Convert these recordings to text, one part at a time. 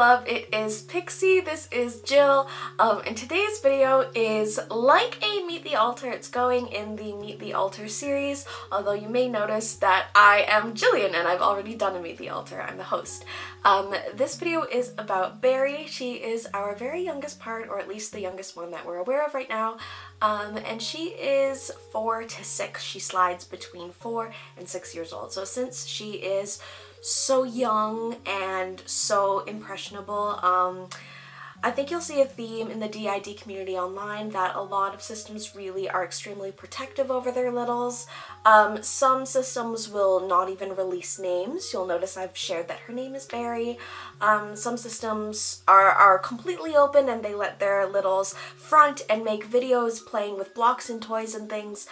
Mahou.Club. It is Pixie, this is Jill, and today's video is like a Meet the Altar. It's going in the Meet the Altar series, although you may notice that I am Jillian and I've already done a Meet the Altar. I'm the host. This video is about Barry. She is our very youngest part, or at least the youngest one that we're aware of right now, and she is 4 to 6. She slides between 4 and 6 years old. So since she is so young and so impressionable, I think you'll see a theme in the DID community online that a lot of systems really are extremely protective over their littles. Some systems will not even release names. You'll notice I've shared that her name is Barry. Some systems are completely open and they let their littles front and make videos playing with blocks and toys and things.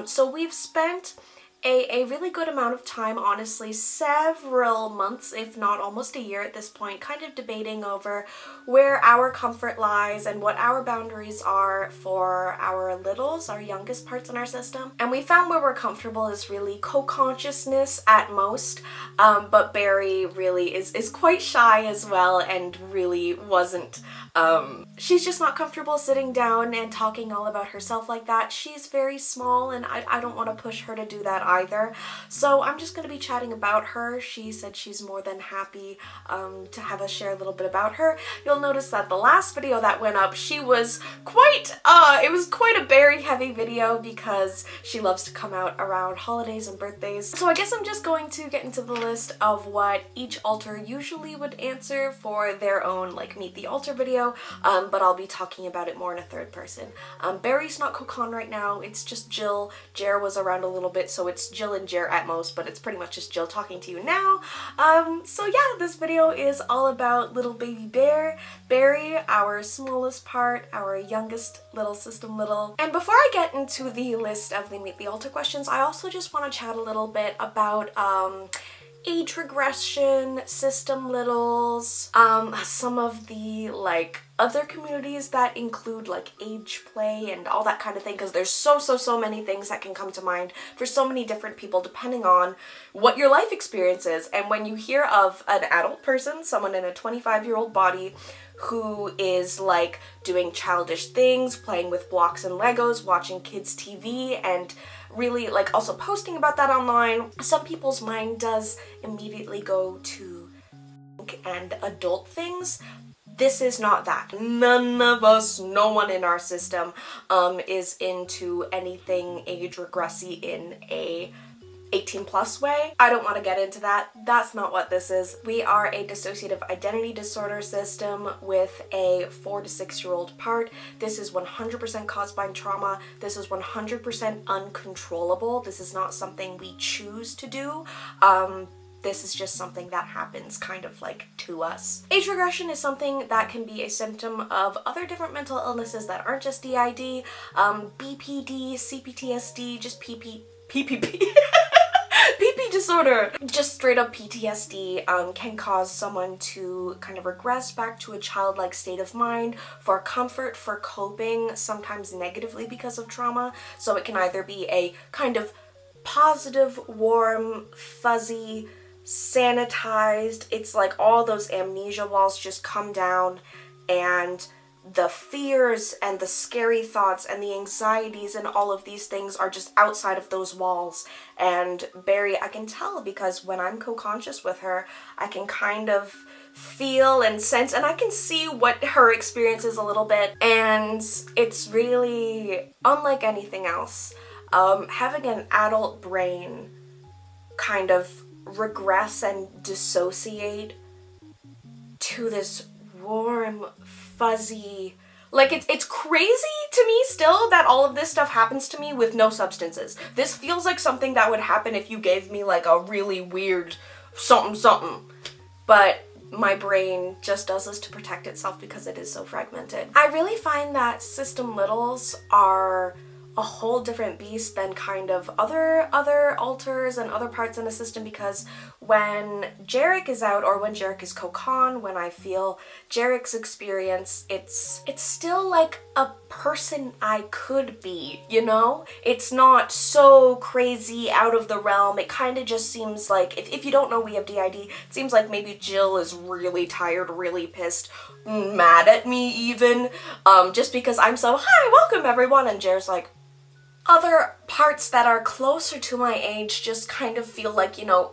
So we've spent a really good amount of time, honestly, several months, if not almost a year at this point, kind of debating over where our comfort lies and what our boundaries are for our littles, our youngest parts in our system. And we found where we're comfortable is really co-consciousness at most, but Barry really is quite shy as well and really wasn't, she's just not comfortable sitting down and talking all about herself like that. She's very small and I don't want to push her to do that either. So I'm just going to be chatting about her. She said she's more than happy to have us share a little bit about her. You'll notice that the last video that went up, she was quite, it was quite a Barry heavy video because she loves to come out around holidays and birthdays. So I guess I'm just going to get into the list of what each altar usually would answer for their own like Meet the Altar video, but I'll be talking about it more in a third person. Barry's not Kokon right now, it's just Jill. Jer was around a little bit, so it's Jill and Jer at most, but it's pretty much just Jill talking to you now. So yeah, this video is all about little baby bear, Barry, our smallest part, our youngest little system little. And before I get into the list of the Meet the Altar questions, I also just want to chat a little bit about age regression, system littles, some of the like other communities that include like age play and all that kind of thing, because there's so many things that can come to mind for so many different people depending on what your life experience is. And when you hear of an adult person, someone in a 25-year-old body who is like doing childish things, playing with blocks and Legos, watching kids TV, and really like also posting about that online, some people's mind does immediately go to and adult things. This is not that. None of us, no one in our system is into anything age regressy in a 18 plus way. I don't want to get into that. That's not what this is. We are a dissociative identity disorder system with a 4 to 6 year old part. This is 100% caused by trauma. This is 100% uncontrollable. This is not something we choose to do. This is just something that happens kind of like to us. Age regression is something that can be a symptom of other different mental illnesses that aren't just DID, BPD, CPTSD, just PPP. PP disorder. Just straight up PTSD can cause someone to kind of regress back to a childlike state of mind for comfort, for coping, sometimes negatively because of trauma. So it can either be a kind of positive, warm, fuzzy, sanitized, it's like all those amnesia walls just come down and the fears and the scary thoughts and the anxieties and all of these things are just outside of those walls. And Barry, I can tell because when I'm co-conscious with her, I can kind of feel and sense and I can see what her experience is a little bit, and it's really unlike anything else. Having an adult brain kind of regress and dissociate to this warm, fuzzy, like it's crazy to me still that all of this stuff happens to me with no substances. This feels like something that would happen if you gave me like a really weird something, but my brain just does this to protect itself because it is so fragmented. I really find that system littles are a whole different beast than kind of other alters and other parts in the system, because when Jarek is out, or when Jarek is Kokon, when I feel Jarek's experience, it's still like a person I could be, you know? It's not so crazy out of the realm. It kind of just seems like, if you don't know we have DID, it seems like maybe Jill is really tired, really pissed, mad at me even, just because I'm so, hi, welcome everyone, and Jared's like, other parts that are closer to my age just kind of feel like, you know,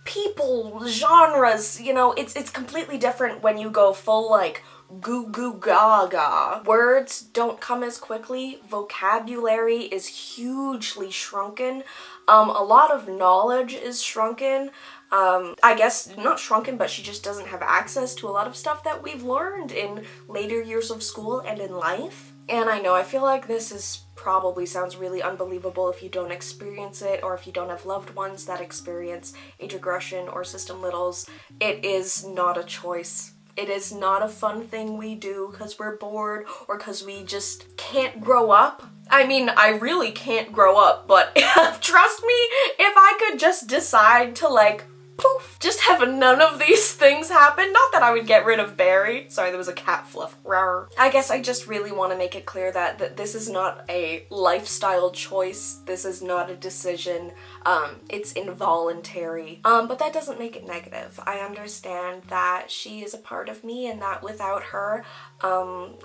people, genres, you know, it's completely different when you go full, like, goo goo gaga. Words don't come as quickly. Vocabulary is hugely shrunken. A lot of knowledge is shrunken. I guess not shrunken, but she just doesn't have access to a lot of stuff that we've learned in later years of school and in life. And I know, I feel like this probably sounds really unbelievable if you don't experience it, or if you don't have loved ones that experience age regression or system littles. It is not a choice. It is not a fun thing we do because we're bored or because we just can't grow up. I mean, I really can't grow up, but trust me, if I could just decide to, like, poof, just have none of these things happen. Not that I would get rid of Barry. Sorry, there was a cat fluff. Rawr. I guess I just really want to make it clear that this is not a lifestyle choice. This is not a decision. It's involuntary. But that doesn't make it negative. I understand that she is a part of me and that without her,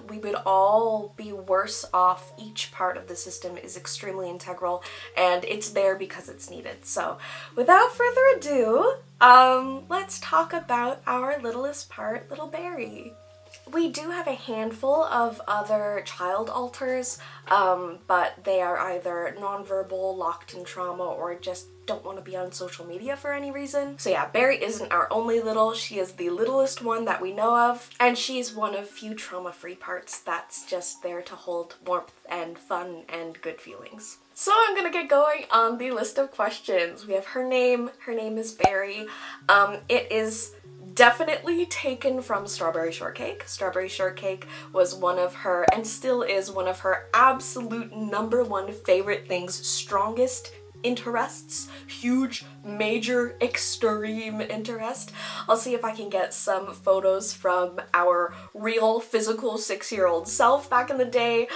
we would all be worse off. Each part of the system is extremely integral and it's there because it's needed. So without further ado, let's talk about our littlest part, little Barry. We do have a handful of other child alters, but they are either nonverbal, locked in trauma, or just don't want to be on social media for any reason. So yeah, Barry isn't our only little. She is the littlest one that we know of, and she's one of few trauma-free parts that's just there to hold warmth and fun and good feelings. So I'm gonna get going on the list of questions. We have her name. Her name is Barry. It is definitely taken from Strawberry Shortcake. Strawberry Shortcake was one of her, and still is one of her absolute #1 favorite things, strongest interests, huge, major, extreme interest. I'll see if I can get some photos from our real physical 6-year-old self back in the day,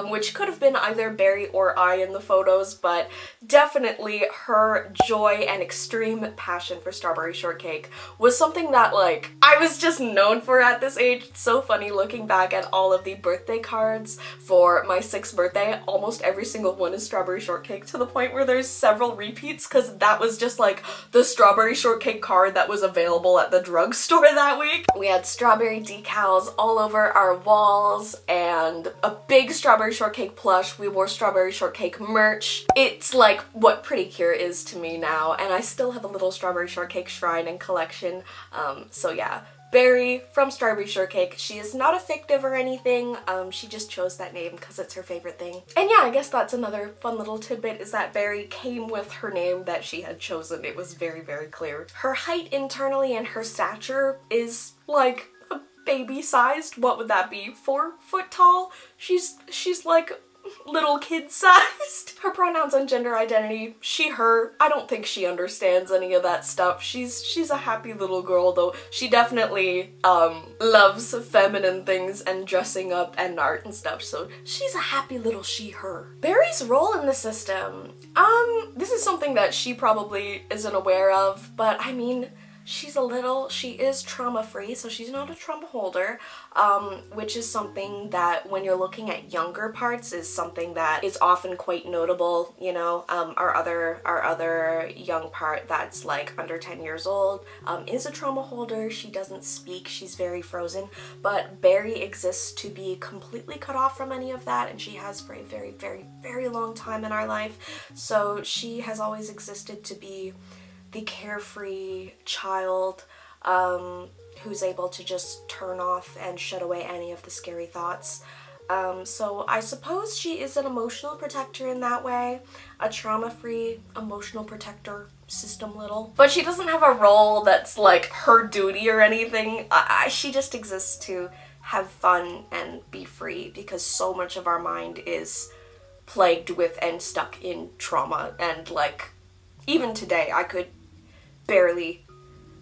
which could have been either Barry or I in the photos, but definitely her joy and extreme passion for Strawberry Shortcake was something that, like, I was just known for at this age. It's so funny looking back at all of the birthday cards for my 6th birthday. Almost every single one is Strawberry Shortcake, to the point where there's several repeats, because that was just like the Strawberry Shortcake card that was available at the drugstore that week. We had strawberry decals all over our walls and a big Strawberry Shortcake plush. We wore Strawberry Shortcake merch. It's like what Pretty Cure is to me now, and I still have a little Strawberry Shortcake shrine and collection. So yeah. Barry from Strawberry Shortcake. She is not a fictive or anything, she just chose that name because it's her favorite thing. And yeah, I guess that's another fun little tidbit, is that Barry came with her name that she had chosen. It was very, very clear. Her height internally and her stature is like a baby-sized, what would that be, 4 foot tall? She's like little kid-sized. Her pronouns and gender identity, she, her. I don't think she understands any of that stuff. She's a happy little girl, though. She definitely loves feminine things and dressing up and art and stuff, so she's a happy little she, her. Barry's role in the system. This is something that she probably isn't aware of, but I mean, she's a little, she is trauma-free, so she's not a trauma holder, which is something that when you're looking at younger parts is something that is often quite notable, you know. Our other young part that's like under 10 years old is a trauma holder. She doesn't speak, she's very frozen, but Barry exists to be completely cut off from any of that, and she has for a very, very, very long time in our life. So she has always existed to be the carefree child who's able to just turn off and shut away any of the scary thoughts. So I suppose she is an emotional protector in that way, a trauma-free emotional protector, system little. But she doesn't have a role that's like her duty or anything. She just exists to have fun and be free, because so much of our mind is plagued with and stuck in trauma, and like even today I could barely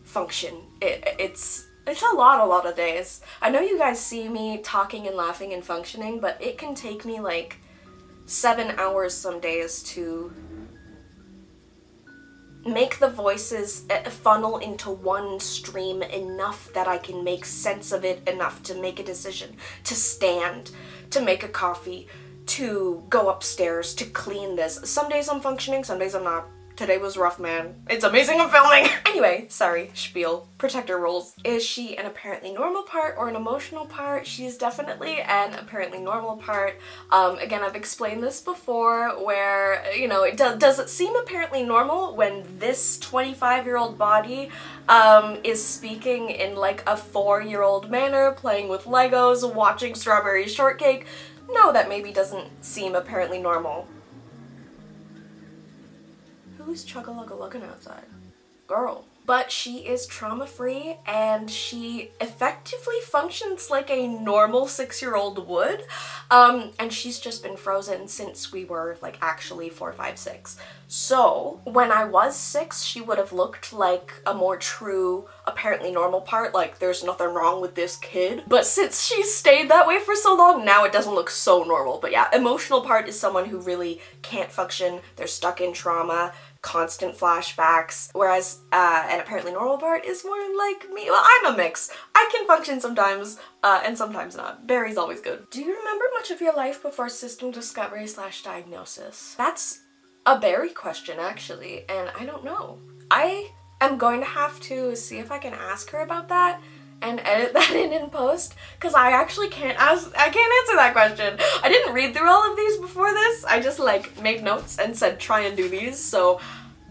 function. It's a lot of days. I know you guys see me talking and laughing and functioning, but it can take me like 7 hours some days to make the voices funnel into one stream enough that I can make sense of it enough to make a decision, to stand, to make a coffee, to go upstairs, to clean this. Some days I'm functioning, some days I'm not. Today was rough, man. It's amazing I'm filming! Anyway, sorry, spiel. Protector rules. Is she an apparently normal part or an emotional part? She's definitely an apparently normal part. Again, I've explained this before where, you know, does it seem apparently normal when this 25-year-old body is speaking in like a 4-year-old manner, playing with Legos, watching Strawberry Shortcake? No, that maybe doesn't seem apparently normal. Who's chugga-lugga-lugging outside? Girl. But she is trauma-free, and she effectively functions like a normal 6-year-old would. And she's just been frozen since we were like actually 4, 5, 6. So when I was 6, she would have looked like a more true, apparently normal part, like there's nothing wrong with this kid. But since she stayed that way for so long, now it doesn't look so normal. But yeah, emotional part is someone who really can't function, they're stuck in trauma, constant flashbacks, whereas an apparently normal part is more like me. Well, I'm a mix. I can function sometimes, and sometimes not. Barry's always good. Do you remember much of your life before system discovery / diagnosis? That's a Barry question, actually, and I don't know. I am going to have to see if I can ask her about that and edit that in post, because I actually can't answer that question. I didn't read through all of these before this. I just like made notes and said try and do these, so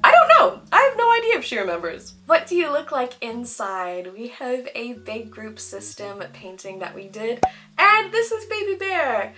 I don't know. I have no idea if she remembers. What do you look like inside? We have a big group system painting that we did, and this is Baby Bear.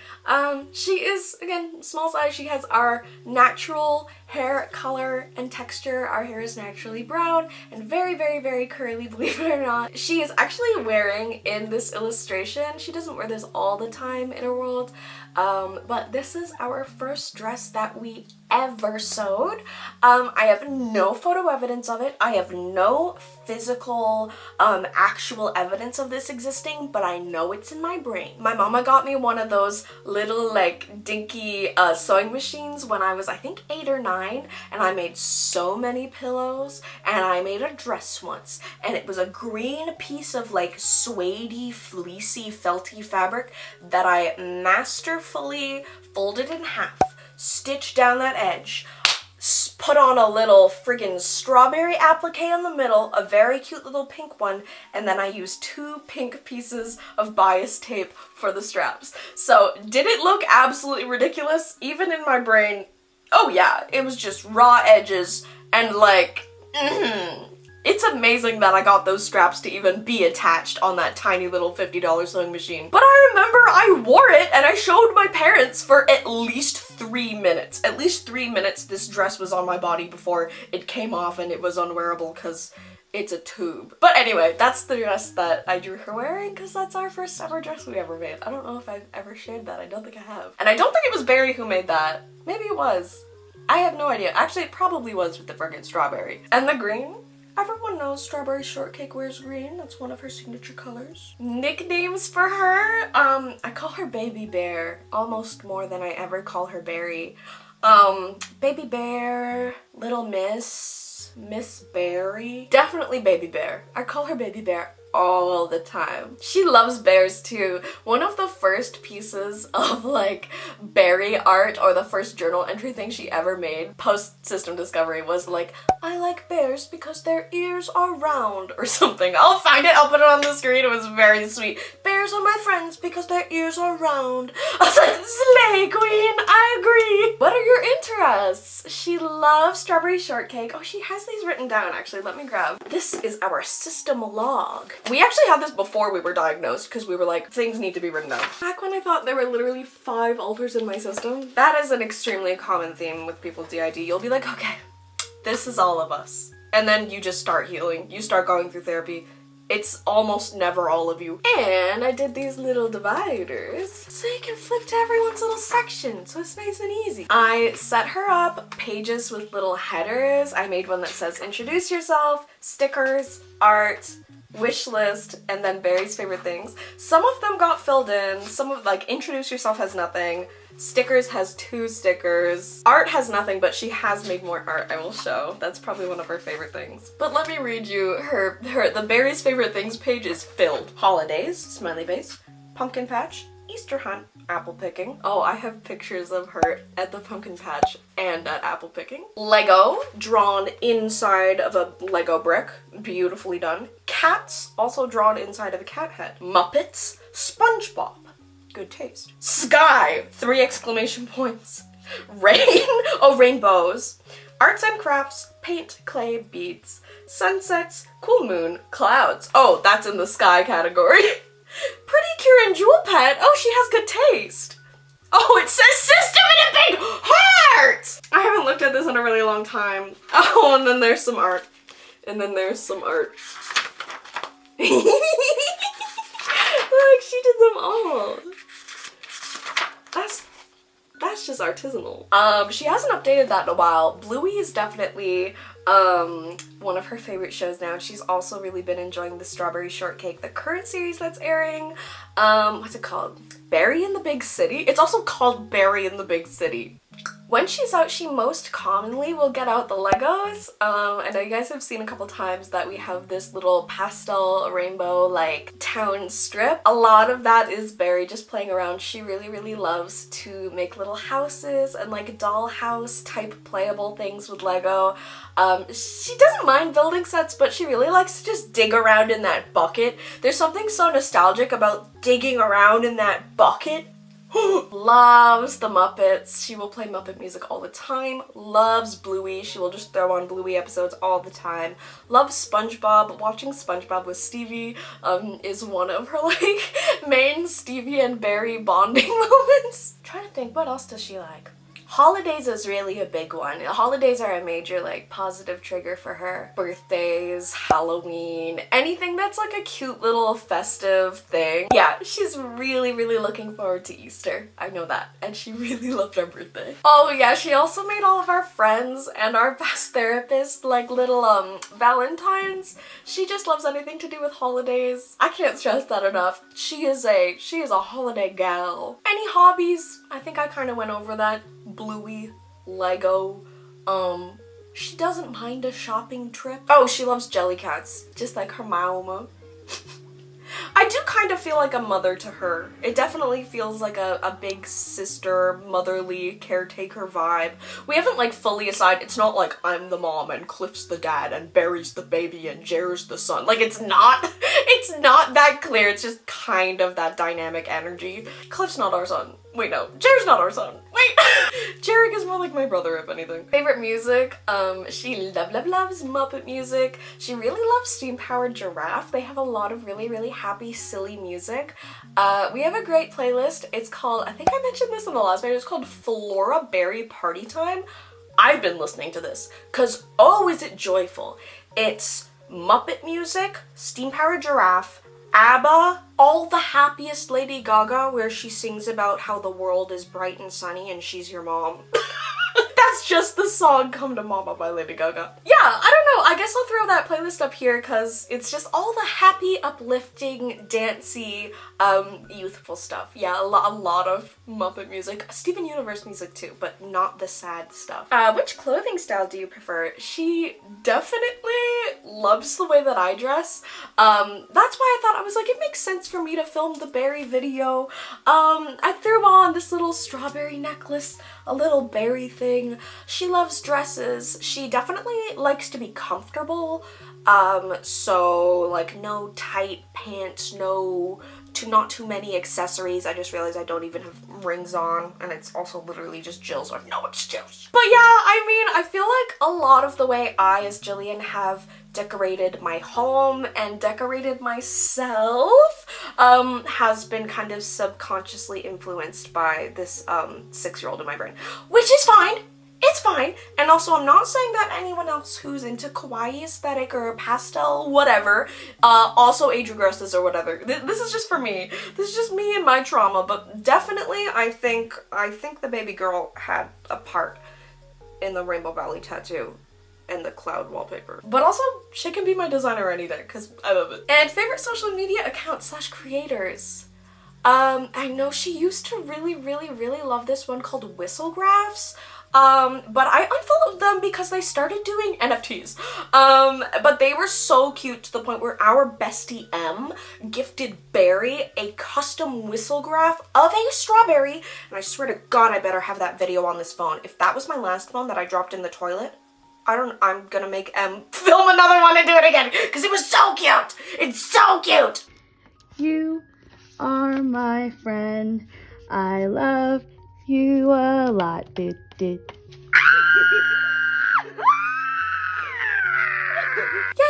She is, again, small size. She has our natural hair color and texture. Our hair is naturally brown and very, very, very curly, believe it or not. She is actually wearing, in this illustration, she doesn't wear this all the time in her world, but this is our first dress that we ever sewed. I have no photo evidence of it. I have no physical, actual evidence of this existing, but I know it's in my brain. My mama got me one of those little, like, dinky sewing machines when I was, I think, 8 or 9, and I made so many pillows, and I made a dress once, and it was a green piece of, like, suede-y, fleecy, felty fabric that I masterfully folded in half, stitched down that edge, put on a little friggin' strawberry applique in the middle, a very cute little pink one, and then I used 2 pink pieces of bias tape for the straps. So, did it look absolutely ridiculous? Even in my brain, oh yeah, it was just raw edges and like, It's amazing that I got those straps to even be attached on that tiny little $50 sewing machine. But I remember I wore it and I showed my parents for at least 3 minutes. At least 3 minutes this dress was on my body before it came off and it was unwearable because it's a tube. But anyway, that's the dress that I drew her wearing because that's our first ever dress we ever made. I don't know if I've ever shared that. I don't think I have. And I don't think it was Barry who made that. Maybe it was. I have no idea. Actually, it probably was with the friggin' strawberry. And the green? Everyone knows Strawberry Shortcake wears green. That's one of her signature colors. Nicknames for her? I call her Baby Bear almost more than I ever call her Barry. Baby Bear, Little Miss, Miss Barry. Definitely Baby Bear. I call her Baby Bear all the time. She loves bears too. One of the first pieces of like berry art, or the first journal entry thing she ever made post system discovery, was like, I like bears because their ears are round or something. I'll find it, I'll put it on the screen. It was very sweet. Bears are my friends because their ears are round. I was like, slay queen, I agree. What are your interests? She loves Strawberry Shortcake. Oh, she has these written down actually. Let me grab. This is our system log. We actually had this before we were diagnosed because we were like, things need to be written down. Back when I thought there were literally 5 alters in my system. That is an extremely common theme with people with DID. You'll be like, okay, this is all of us. And then you just start healing. You start going through therapy. It's almost never all of you. And I did these little dividers so you can flip to everyone's little section, so it's nice and easy. I set her up pages with little headers. I made one that says introduce yourself, stickers, art, wish list, and then Barry's favorite things. Some of them got filled in. Some of, like, introduce yourself has nothing. Stickers has 2 stickers. Art has nothing, but she has made more art I will show. That's probably one of her favorite things. But let me read you the Barry's favorite things page is filled. Holidays, smiley face, pumpkin patch, Easter hunt, apple picking. Oh, I have pictures of her at the pumpkin patch and at apple picking. Lego, drawn inside of a Lego brick. Beautifully done. Cats, also drawn inside of a cat head. Muppets, SpongeBob. Good taste. Sky, 3 exclamation points. Rain, oh, rainbows. Arts and crafts, paint, clay, beads. Sunsets, cool moon, clouds. Oh, that's in the sky category. Pretty cure and jewel pet. Oh, she has good taste. Oh, it says system in a big heart! I haven't looked at this in a really long time. Oh, and then there's some art. And then there's some art. Look, she did them all. That's just artisanal. She hasn't updated that in a while. Bluey is definitely one of her favorite shows now. She's also really been enjoying the Strawberry Shortcake, the current series that's airing. What's it called? Barry in the Big City? It's also called Barry in the Big City. When she's out, she most commonly will get out the Legos. I know you guys have seen a couple times that we have this little pastel rainbow like town strip. A lot of that is Barry just playing around. She really loves to make little houses and like dollhouse type playable things with Lego. She doesn't mind building sets, but she really likes to just dig around in that bucket. There's something so nostalgic about digging around in that bucket. Loves the Muppets. She will play Muppet music all the time. Loves Bluey. She will just throw on Bluey episodes all the time. Loves SpongeBob. Watching SpongeBob with Stevie is one of her like main Stevie and Barry bonding moments. I'm trying to think, what else does she like? Holidays is really a big one. Holidays are a major like positive trigger for her. Birthdays, Halloween, anything that's like a cute little festive thing. Yeah, she's really looking forward to Easter. I know that. And she really loved our birthday. Oh yeah, she also made all of our friends and our best therapist like little valentines. She just loves anything to do with holidays. I can't stress that enough. She is a holiday gal. Any hobbies? I think I kind of went over that. Bluey, Lego, she doesn't mind a shopping trip. Oh, she loves Jellycats, just like her mama. I do kind of feel like a mother to her. It definitely feels like a big sister, motherly, caretaker vibe. We haven't like fully aside, it's not like I'm the mom and Cliff's the dad and Barry's the baby and Jer's the son. Like it's not that clear, it's just kind of that dynamic energy. Cliff's not our son. Wait, no. Jer's not our son. Wait! Jarek is more like my brother, if anything. Favorite music? She loves Muppet music. She really loves Steam-Powered Giraffe. They have a lot of really happy, silly music. We have a great playlist. It's called, I think I mentioned this in the last video, it's called Flora Berry Party Time. I've been listening to this, cause oh, is it joyful. It's Muppet music, Steam-Powered Giraffe, ABBA, all the happiest Lady Gaga, where she sings about how the world is bright and sunny and she's your mom. That's just the song Come to Mama by Lady Gaga. Yeah, I don't know, I guess I'll throw that playlist up here because it's just all the happy, uplifting, dancey, youthful stuff. Yeah, a lot of Muppet music. Steven Universe music too, but not the sad stuff. Which clothing style do you prefer? She definitely loves the way that I dress. That's why I thought, I was like, it makes sense for me to film the Barry video. I threw on this little strawberry necklace, a little berry thing. She loves dresses. She definitely likes to be comfortable. So like no tight pants, not too many accessories. I just realized I don't even have rings on, and it's also literally just Jill, so I have no excuse. But yeah, I mean, I feel like a lot of the way I, as Jillian, have decorated my home and decorated myself has been kind of subconsciously influenced by this 6-year-old in my brain, which is fine. it's fine. And also, I'm not saying that anyone else who's into kawaii aesthetic or pastel, whatever, also age regresses or whatever. This is just for me. This is just me and my trauma, but definitely I think the baby girl had a part in the Rainbow Valley tattoo and the cloud wallpaper. But also, she can be my designer any day, because I love it. And favorite social media accounts / creators. I know she used to really love this one called Whistlegraphs. But I unfollowed them because they started doing NFTs. But they were so cute to the point where our bestie M gifted Barry a custom whistlegraph of a strawberry. And I swear to God, I better have that video on this phone. If that was my last phone that I dropped in the toilet, I'm gonna make M film another one and do it again because it was so cute. It's so cute. You are my friend. I love you a lot. Yeah,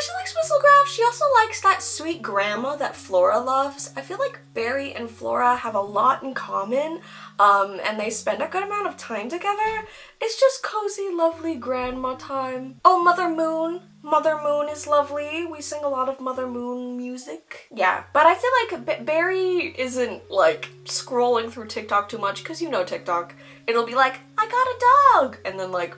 she likes whistlegraphs. She also likes that sweet grandma that Flora loves. I feel like Barry and Flora have a lot in common, and they spend a good amount of time together. It's just cozy, lovely grandma time. Oh, Mother Moon. Mother Moon is lovely. We sing a lot of Mother Moon music. Yeah, but I feel like Barry isn't like scrolling through TikTok too much, because you know TikTok. It'll be like, I got a dog, and then like,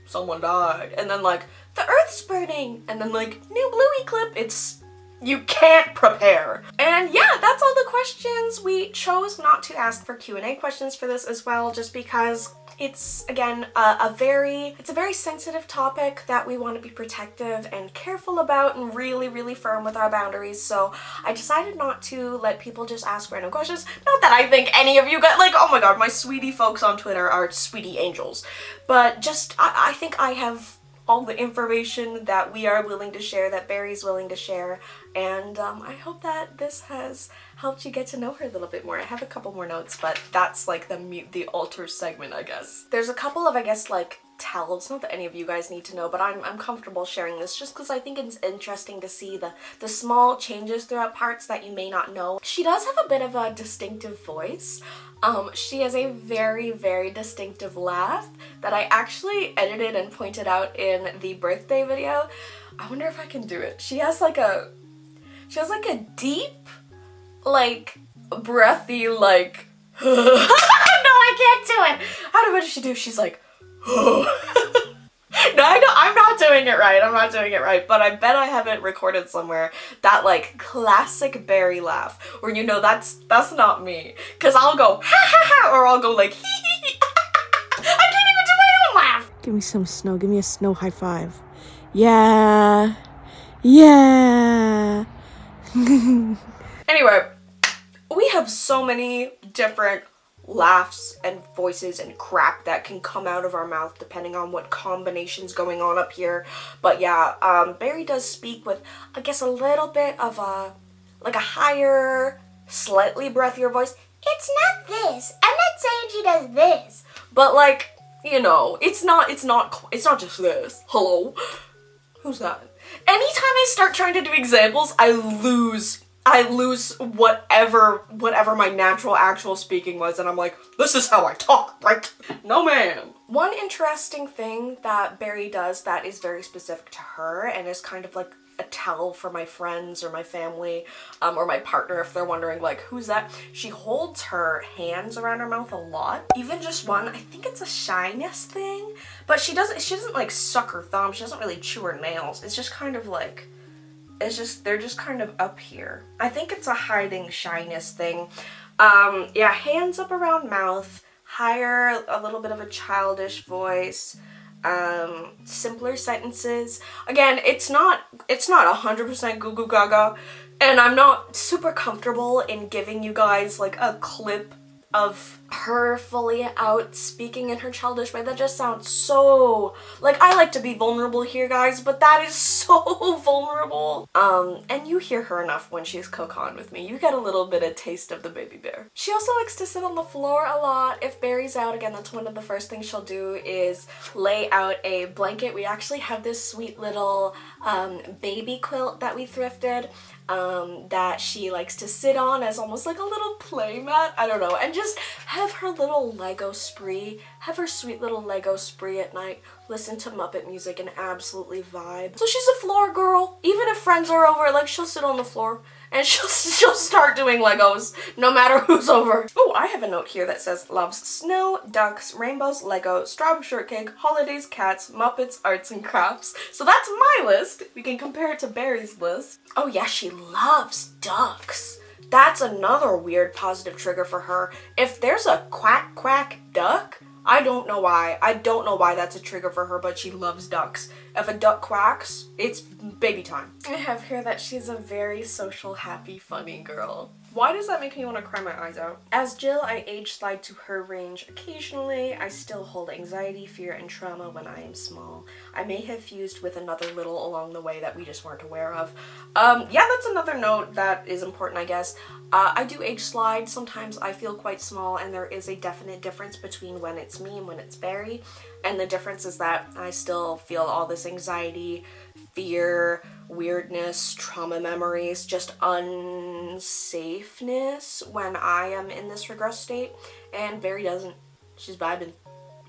someone died, and then like, the earth's burning, and then like, new Bluey clip. It's, you can't prepare. And yeah, that's all the questions. We chose not to ask for Q&A questions for this as well, just because it's, again, it's a very sensitive topic that we want to be protective and careful about and really firm with our boundaries. So I decided not to let people just ask random questions. Not that I think any of you guys, like, oh my god, my sweetie folks on Twitter are sweetie angels. But just, I think I have all the information that we are willing to share, that Barry's willing to share, and I hope that this has helped you get to know her a little bit more. I have a couple more notes, but that's like the Mute the Altar segment, I guess. There's a couple of, I guess, like, tells, not that any of you guys need to know, but I'm comfortable sharing this just because I think it's interesting to see the small changes throughout parts that you may not know. She does have a bit of a distinctive voice. She has a very distinctive laugh that I actually edited and pointed out in the birthday video. I wonder if I can do it. She has like a deep, like, breathy, like, no, I can't do it. What does she do? She's like, no, I'm not doing it right. I'm not doing it right, but I bet I have it recorded somewhere. That like classic Barry laugh, where you know that's not me, cause I'll go ha ha ha, or I'll go like hee hee hee. I can't even do my own laugh. Give me some snow. Give me a snow high five. Yeah. Yeah. Anyway, we have so many different laughs and voices and crap that can come out of our mouth depending on what combination's going on up here. But yeah, Barry does speak with, I guess, a little bit of a higher, slightly breathier voice. It's not this. I'm not saying she does this. But like, you know, it's not just this. Hello? Who's that? Anytime I start trying to do examples, I lose whatever my natural actual speaking was, and I'm like, this is how I talk, right? No ma'am. One interesting thing that Barry does that is very specific to her and is kind of like a tell for my friends or my family, or my partner if they're wondering like, who's that? She holds her hands around her mouth a lot. Even just one, I think it's a shyness thing, but she doesn't like suck her thumb, she doesn't really chew her nails. It's just kind of like, they're just kind of up here. I think it's a hiding shyness thing. Yeah, hands up around mouth, higher, a little bit of a childish voice, simpler sentences. Again, it's not 100% goo goo gaga, and I'm not super comfortable in giving you guys like a clip of her fully out speaking in her childish way. That just sounds so, like, I like to be vulnerable here, guys, but that is so vulnerable. And you hear her enough when she's coconed with me. You get a little bit of taste of the baby bear. She also likes to sit on the floor a lot. If Barry's out, again, that's one of the first things she'll do is lay out a blanket. We actually have this sweet little baby quilt that we thrifted that she likes to sit on as almost like a little play mat. I don't know, and just have her little Lego spree, have her sweet little Lego spree at night, listen to Muppet music and absolutely vibe. So she's a floor girl. Even if friends are over, like, she'll sit on the floor and she'll start doing Legos no matter who's over. Oh, I have a note here that says loves snow, ducks, rainbows, Lego, strawberry shortcake, holidays, cats, Muppets, arts and crafts. So that's my list. We can compare it to Barry's list. Oh yeah, she loves ducks. That's another weird positive trigger for her. If there's a quack quack duck, I don't know why. I don't know why that's a trigger for her, but she loves ducks. If a duck quacks, it's baby time. I have here that she's a very social, happy, funny girl. Why does that make me want to cry my eyes out? As Jill, I age slide to her range occasionally. I still hold anxiety, fear, and trauma when I am small. I may have fused with another little along the way that we just weren't aware of. Yeah, that's another note that is important, I guess. I do age slide. Sometimes I feel quite small, and there is a definite difference between when it's me and when it's Barry. And the difference is that I still feel all this anxiety, fear, weirdness, trauma memories, just unsafeness when I am in this regress state, and Barry doesn't. She's vibing.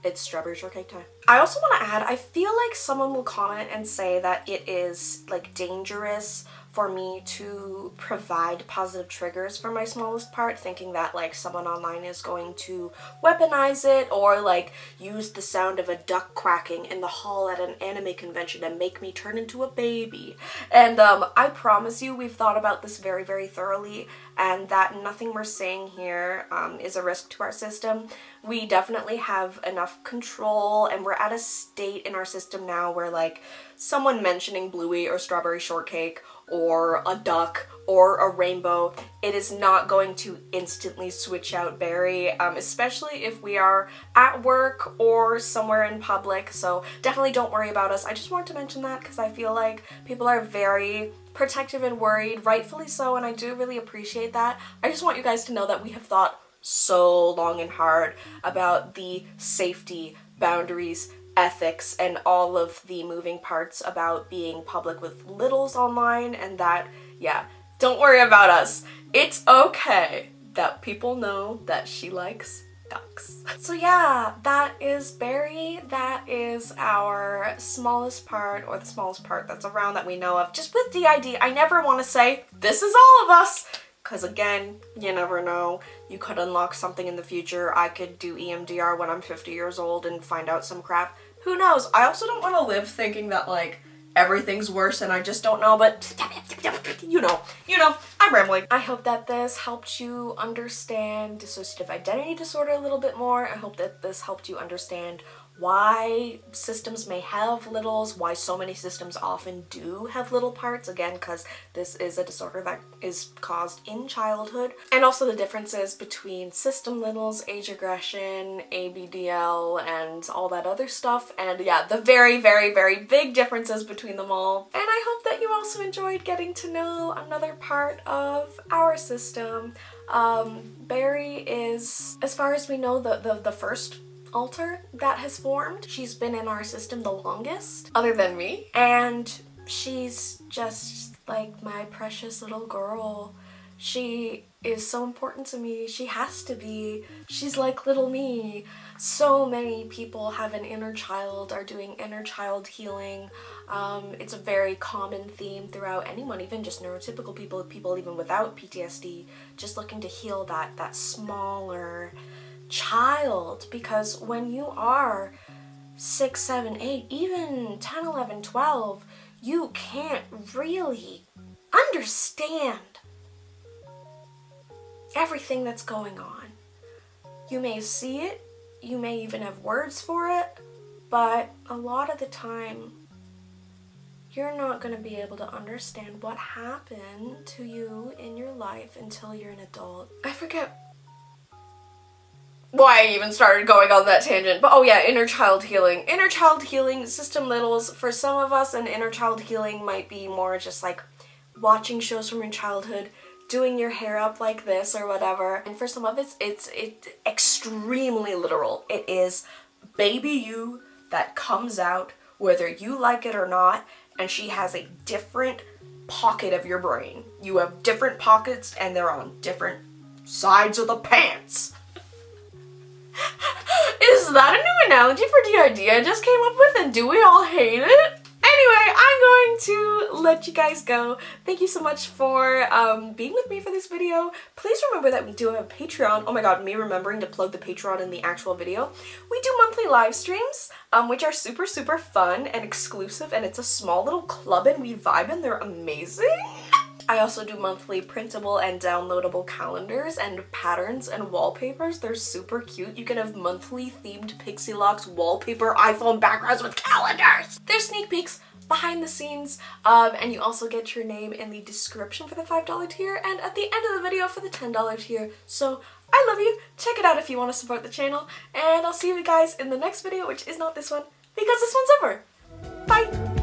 It's strawberry shortcake time. I also want to add, I feel like someone will comment and say that it is like dangerous for me to provide positive triggers for my smallest part, thinking that like someone online is going to weaponize it or like use the sound of a duck quacking in the hall at an anime convention and make me turn into a baby. And I promise you we've thought about this very, very thoroughly, and that nothing we're saying here is a risk to our system. We definitely have enough control, and we're at a state in our system now where like someone mentioning Bluey or strawberry shortcake or a duck or a rainbow, it is not going to instantly switch out Barry, especially if we are at work or somewhere in public. So definitely don't worry about us. I just wanted to mention that because I feel like people are very protective and worried, rightfully so, and I do really appreciate that. I just want you guys to know that we have thought so long and hard about the safety, boundaries, ethics, and all of the moving parts about being public with littles online, and that, yeah, don't worry about us. It's okay that people know that she likes ducks. So yeah, that is Barry. That is our smallest part, or the smallest part that's around that we know of. Just with DID, I never want to say, this is all of us, because again, you never know. You could unlock something in the future. I could do EMDR when I'm 50 years old and find out some crap. Who knows? I also don't want to live thinking that, like, everything's worse and I just don't know, but you know, I'm rambling. I hope that this helped you understand dissociative identity disorder a little bit more. I hope that this helped you understand why systems may have littles, why so many systems often do have little parts, again, because this is a disorder that is caused in childhood, and also the differences between system littles, age aggression, ABDL, and all that other stuff, and yeah, the very, very, very big differences between them all. And I hope that you also enjoyed getting to know another part of our system. Barry is, as far as we know, the first alter that has formed. She's been in our system the longest, other than me, and she's just like my precious little girl. She is so important to me. She has to be. She's like little me. So many people have an inner child, are doing inner child healing. It's a very common theme throughout anyone, even just neurotypical people even without PTSD, just looking to heal that smaller child, because when you are 6, 7, 8, even 10, 11, 12, you can't really understand everything that's going on. You may see it, you may even have words for it, but a lot of the time you're not going to be able to understand what happened to you in your life until you're an adult. I forget why I even started going on that tangent, but oh yeah, inner child healing. Inner child healing, system littles, for some of us, an inner child healing might be more just like watching shows from your childhood, doing your hair up like this or whatever, and for some of it's extremely literal. It is baby you that comes out whether you like it or not, and she has a different pocket of your brain. You have different pockets and they're on different sides of the pants. Is that a new analogy for DRD I just came up with, and do we all hate it? Anyway, I'm going to let you guys go. Thank you so much for being with me for this video. Please remember that we do have a Patreon. Oh my god, me remembering to plug the Patreon in the actual video. We do monthly live streams, which are super, super fun and exclusive, and it's a small little club and we vibe and they're amazing. I also do monthly printable and downloadable calendars and patterns and wallpapers. They're super cute. You can have monthly themed Pixie Locks wallpaper iPhone backgrounds with calendars. There's sneak peeks behind the scenes, and you also get your name in the description for the $5 tier and at the end of the video for the $10 tier. So I love you. Check it out if you want to support the channel, and I'll see you guys in the next video, which is not this one because this one's over. Bye!